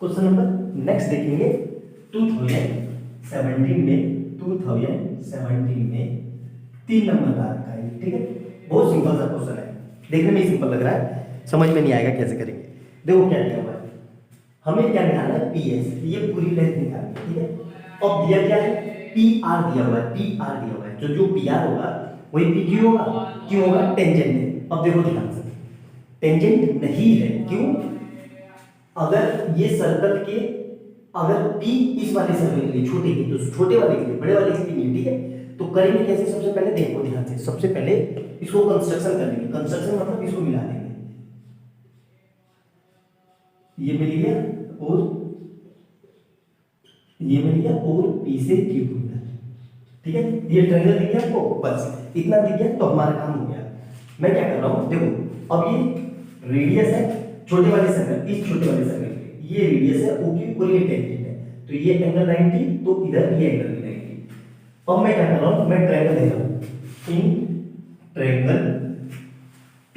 Question number next देखेंगे 2017 में 3 number का रखा है, ठीक है। बहुत सिंपल सा क्वेश्चन है, देखने में ही सिंपल लग रहा है, समझ में नहीं आएगा कैसे करेंगे। देखो क्या दिया हुआ है, हमें क्या निकालना है, पीएस, ये पूरी लेंथ निकालनी है, ठीक है। अब दिया क्या है, पीआर दिया हुआ है, पीआर दिया हुआ है, जो पीआर होगा वही पीक्यू होगा, क्यों होगा, टेंजेंट है। अब देखो ध्यान से, टेंजेंट नहीं है, क्यों, अगर ये सर्कल के, अगर P इस वाले सर्कल के लिए छोटे की, तो छोटे वाले के लिए, बड़े वाले के लिए नहीं, ठीक है। तो करेंगे कैसे, सबसे पहले देखो ध्यान से, सबसे पहले इसको कंस्ट्रक्शन कर लेंगे, कंस्ट्रक्शन मतलब इसको मिला देंगे, ये मिल गया और ये मिल गया और P से Q मिल गया, ठीक है। ये ट्रायंगल दिख गया आपको, बस इतना दिख गया तो हमारा काम हो गया। मैं क्या कर रहा हूं, देखो अब ये रेडियस है छोटे वाले सर्कल, इस छोटे वाले सर्कल ये रेडियस है OQ और ये टेंजेंट है, तो ये एंगल 90, तो इधर ये एंगल भी 90। अब मैं क्या कर रहा हूं, मैं ट्रायंगल दे रहा हूं, इन ट्रायंगल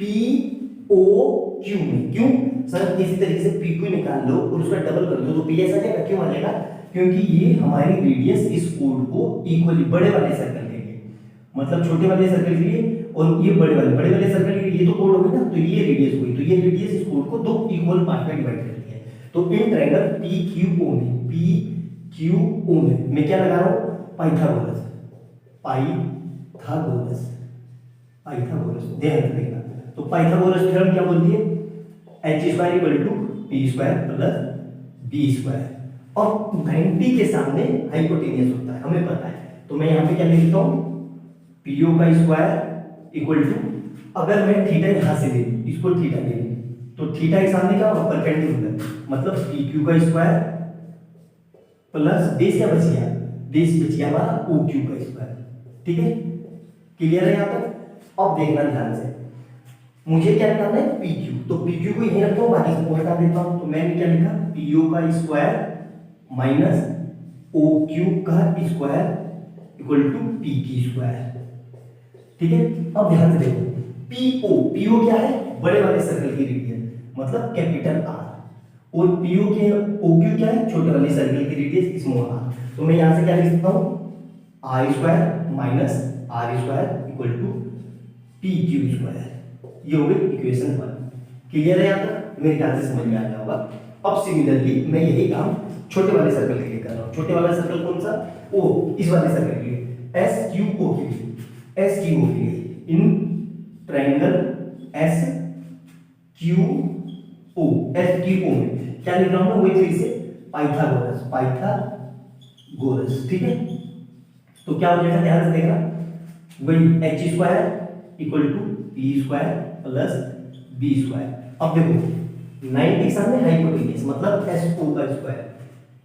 POQ में, क्यों सर, इसी तरीके से PQ निकाल लो और उसका डबल कर दो तो PS आ जाएगा, क्यों आ जाएगा, क्योंकि ये हमारी रेडियस इस कोड को इक्वली बड़े वाले सर्कल के लिए, मतलब छोटे वाले सर्कल के लिए और ये बड़े वाले सर्कल के लिए, ये तो कोड हो गया ना, तो ये रेडियस हुई, तो ये रेडियस इस कोड को दो इक्वल पार्ट में डिवाइड करती है। तो इन ट्रायंगल PQO में मैं क्या लगा रहा हूं, पाइथागोरस, ध्यान रखना। तो पाइथागोरस थ्योरम क्या बोलती है, h² = p² + b², और 90 के सामने हाइपोटेनियस होता है, हमें पता है। तो मैं यहाँ पे क्या लिखता हूँ, PO का स्क्वायर इक्वल टू, अगर मैं थीटा यहाँ से ले लूँ, इसको थीटा ले लूँ, तो थीटा के सामने क्या होगा, परपेंडिकुलर, मतलब PQ का स्क्वायर प्लस बेस क्या बच गया, बेस बच गया हमारा OQ का स्क्वायर, ठीक है। क्लियर है यहाँ तक। अब देखना ध्यान से, मुझे क्या निकालना है, PQ, तो PQ को यहीं रखता हूँ, बाकी सबको हटा देता हूँ। तो मैंने क्या लिखा, PO का स्क्वायर माइनस OQ का स्क्वायर इक्वल टू P की स्क्वायर, ठीक है। अब ध्यान से देखो, PO क्या है, बड़े वाले सर्कल की रेडियस, मतलब कैपिटल R, और OQ क्या है, छोटे वाले सर्कल की रेडियस स्मॉल r। तो मैं यहां से क्या लिख सकता हूं, r² minus r² equal to PQ², ये हो गई इक्वेशन 1। क्लियर है यहाँ तक, मेरे ख्याल से समझ में आ गया होगा। अब सिमिलरली मैं यही काम छोटे वाले सर्कल के लिए कर रहा हूं। छोटे वाला सर्कल कौन सा, O, इस वाले सर्कल के लिए, SQO के लिए, इन ट्रायंगल SQO में क्या लिख रहा हूं मैं, वही फिर से पाइथागोरस, ठीक है। तो क्या हो जाएगा, ध्यान से देखना, वही h² equal to p² plus b²। अब देखो 90 के सामने हाइपोटेनियस, मतलब SO का स्क्वायर,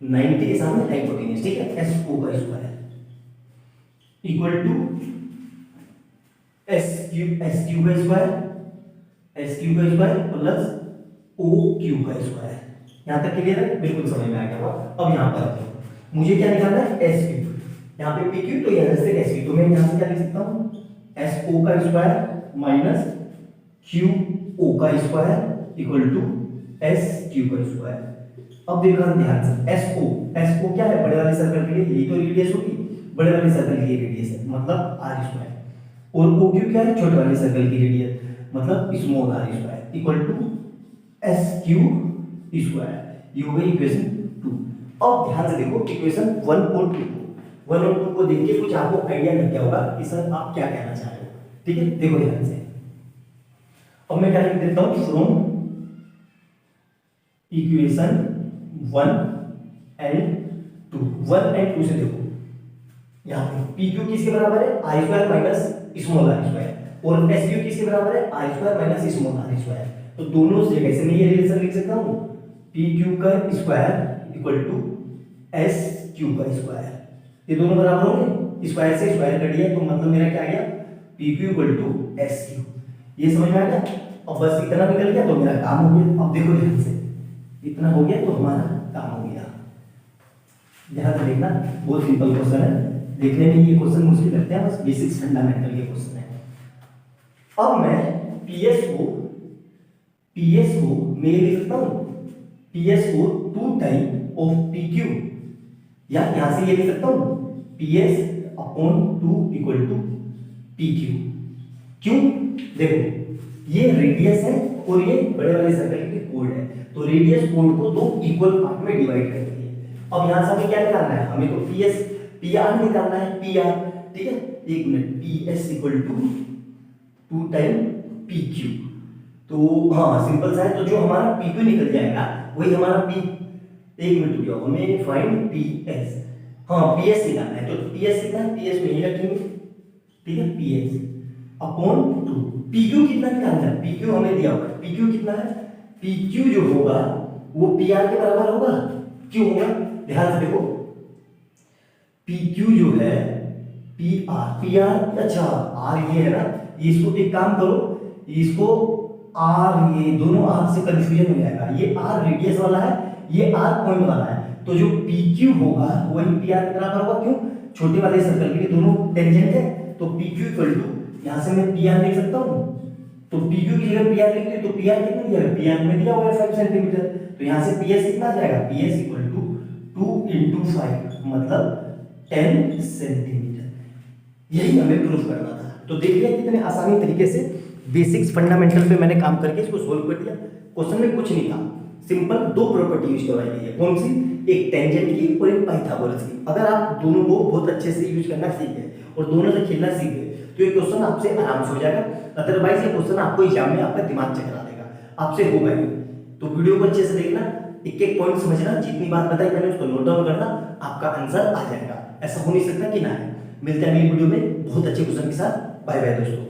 90 के सामने हाइपोटेनियस, ठीक है, SO का स्क्वायर इक्वल टू SQ का स्क्वायर प्लस OQ का स्क्वायर। यहां तक क्लियर है, बिल्कुल समझ में आ गया। अब यहां पर मुझे क्या निकालना है, SQ, यहाँ पे PQ, तो यहां से SQ, तो मैं यहां से क्या लिख सकता हूं, SO का स्क्वायर माइनस QO का स्क्वायर इक्वल टू SQ का स्क्वायर। अब देखना ध्यान से, SO क्या है, बड़े वाले सर्कल के लिए, यही तो रेडियस होगी, बड़े वाले सर्कल की रेडियस है, मतलब r², और OQ क्या है, छोटे वाले सर्कल की रेडियस, मतलब small r² equal to SQ²। ये हो गई इक्वेशन 2। अब ध्यान से देखो इक्वेशन 1 और 2 को देख के कुछ आपको आइडिया लग गया होगा कि सर आप क्या कहना चाह रहे हो, ठीक है। देखो ध्यान से, अब मैं क्या लिख देता हूं, फ्रॉम इक्वेशन 1 एंड 2 से देखो, यहाँ पे PQ किसके बराबर है, r² माइनस स्मॉल r², और SQ किसके बराबर है, r² माइनस स्मॉल r²। तो दोनों जगह से मैं ये रिलेशन लिख सकता हूँ, PQ का स्क्वायर इक्वल टू SQ का स्क्वायर, ये दोनों बराबर होंगे, स्क्वायर से स्क्वायर कट गया, तो मतलब मेरा क्या आ गया, PQ इक्वल टू SQ। ये समझ में आ गया। अब बस इतना निकल गया तो मेरा काम हो गया। अब देखो ध्यान से, इतना हो गया तो हमारा काम हो गया। ध्यान से देखना, बहुत सिंपल क्वेश्चन है, देखने में ये क्वेश्चन मुश्किल लगते हैं, बस बेसिक्स फंडामेंटल के क्वेश्चन है। अब मैं PS को मैं लिख सकता हूं पी एस को 2 टाइम ऑफ पी क्यू, या यहां से ये लिख सकता हूं P S upon 2 equal to P Q. क्यों? देखो ये रेडियस है और ये बड़े वाले सर्कल की कोड है, तो रेडियस कोड को दो इक्वल पार्ट में डिवाइड करती है। अब यहां से हमें क्या निकालना है? हमें तो पी एस पी आर निकालना है, पी आर, ठीक है। एक minute, P S equal to 2 time P Q, तो हाँ सिंपल सा है, तो जो हमारा पी क्यू निकल जाएगा वही हमारा पी, एक मिनट रुक जाओ, हमें फाइंड पी एस, हाँ पी एस निकालना है, तो पी एस कितना है? पी एस में ही रखेंगे, ठीक है, P S upon 2, P Q कितना निकालना है? पी क्यू हमें दिया हुआ है, पी क्यू कितना है? पी क्यू जो होगा वो पी आर के बराबर होगा, क्यों होगा? ध्यान से देखो, पी क्यू जो है पी आर, अच्छा आर ये है ना, इसको एक काम करो, इसको आर, ये दोनों आर से कंफ्यूजन हो जाएगा, ये आर रेडियस वाला है, ये आर पॉइंट वाला है, तो जो पी क्यू होगा वही पी आर के बराबर होगा, क्यों? छोटे वाले सर्कल के दोनों टेंजेंट है, तो पी क्यू इक्वल टू, यहां से मैं पी आर लिख सकता हूं, तो पी क्यू की जगह पी आर लिख तो पी आर कितना दिया है? पी आर में दिया हुआ है 5 सेंटीमीटर, तो यहां से पी एस कितना आ जाएगा? P S equal to 2 into 5 मतलब 10 सेंटीमीटर। यही हमें प्रूफ करना था। तो देखिए कितने आसानी तरीके से बेसिक्स फंडामेंटल पे मैंने काम करके इसको सोल्व कर दिया। क्वेश्चन में कुछ नहीं था, सिंपल दो प्रॉपर्टी यूज करवाई गई है, कौन सी? एक टेंजेंट की और एक पाइथागोरस की। अगर आप दोनों को बहुत अच्छे से यूज करना सीख गए और दोनों से खेलना सीख गए तो ये क्वेश्चन आपसे आराम से हो जाएगा, अदरवाइज ये क्वेश्चन आपको एग्जाम में आपका दिमाग चकरा देगा, आपसे होगा ही। तो वीडियो को अच्छे से देखना, एक एक पॉइंट समझना, जितनी बात बताई मैंने उसको नोट डाउन करना, आपका आंसर आ जाएगा। ऐसा हो नहीं सकता कि ना है। मिलते हैं अगली वीडियो में बहुत अच्छे क्वेश्चन के साथ। बाय बाय दोस्तों।